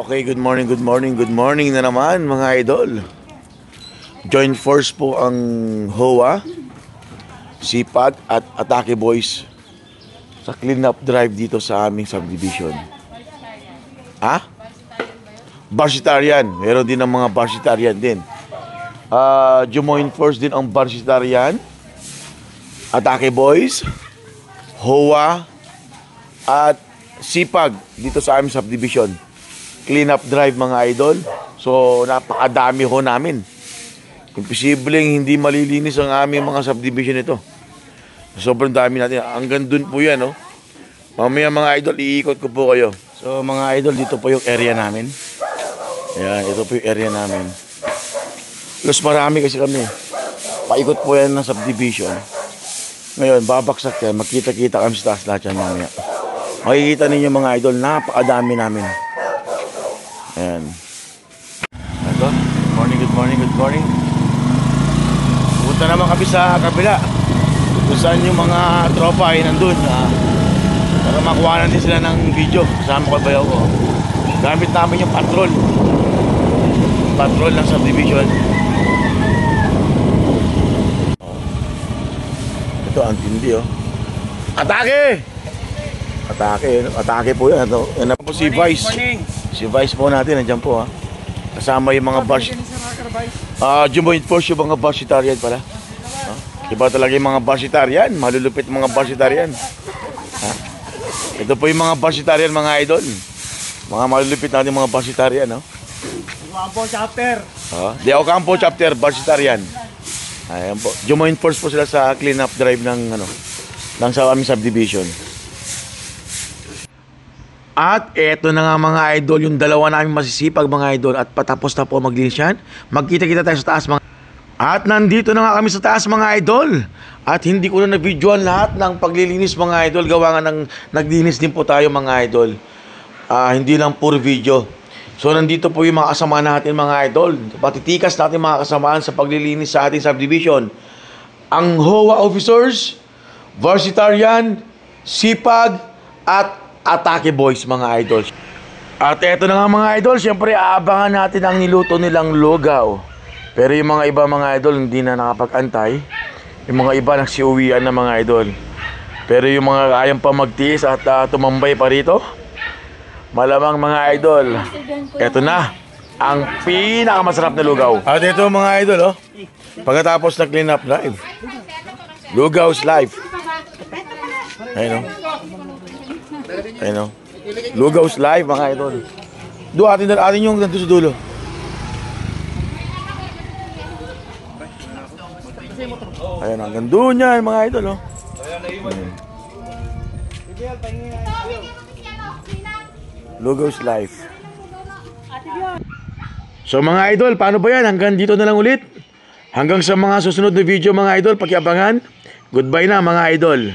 Okay, good morning na naman mga idol. Joint force po ang HOA, Sipag at Atake Boys sa clean-up drive dito sa aming subdivision. Barsitarian, meron din ng mga Barsitarian din. Joint force din ang Barsitarian, Atake Boys, HOA at Sipag dito sa aming subdivision. Clean-up drive mga idol. So napakadami ho namin. Imposibleng hindi malilinis ang aming mga subdivision ito. Sobrang dami natin. Hanggang dun po yan, no? Mamaya mga idol, iikot ko po kayo. So mga idol, dito po yung area namin. Ayan, ito po yung area namin. Plus marami kasi kami. Paikot po yan ng subdivision. Ngayon, babaksak yan. Makita-kita kami sa taas lahat yan mamaya. Makikita ninyo mga idol, napakadami namin. Ayan. Ito, good morning. Punta naman kami sa kabila. Kung saan yung mga tropa ay nandun. Para makuha natin sila ng video. Kasama ko bayaw ko. Gamit namin yung patrol. Patrol ng subdivision. Ito, ang tindi, oh. Atake! Atake po yan. Ito. Yan po si Vice. Si Vice po natin, nandiyan po, ha. Kasama yung mga joint force yung mga Barsitarian pala. Iba talaga yung mga Barsitarian. Malulupit mga Barsitarian. Ito po yung mga Barsitarian mga idol. Mga malulupit natin mga Barsitarian, no? Ocampo chapter. The Ocampo chapter, Barsitarian. Ayan po. Joint force po sila sa clean up drive ng sa aming subdivision. At eto na nga mga idol, yung dalawa namin masisipag mga idol at patapos na po maglinis yan. Magkita-kita tayo sa taas mga. At nandito na nga kami sa taas mga idol. At hindi ko na na-videoan lahat ng paglilinis mga idol. Gawa nga ng naglinis din po tayo mga idol. Hindi lang puro video. So nandito po yung mga kasama natin mga idol. Patitikas natin mga kasamaan sa paglilinis sa ating subdivision. Ang HOA officers, Barsitarian, Sipag at Atake Boys mga idol. At eto na nga mga idol, siyempre aabangan natin ang niluto nilang lugaw. Pero yung mga iba mga idol hindi na nakapag-antay. Yung mga iba nagsiuwian na mga idol. Pero yung mga kayang pa magtiis at tumambay pa rito, malamang mga idol, eto na ang pinakamasarap na lugaw. At ito mga idol, oh, pagkatapos na clean up live, Lugaw's live. Ayun, oh. Ayun, Lugaw's live mga idol. Atin yung nandun sa dulo. Ayun, hanggang doon yan mga idol, oh. Lugaw's live. So mga idol, paano ba yan? Hanggang dito na lang ulit. Hanggang sa mga susunod na video mga idol, pakiabangan. Goodbye na mga idol.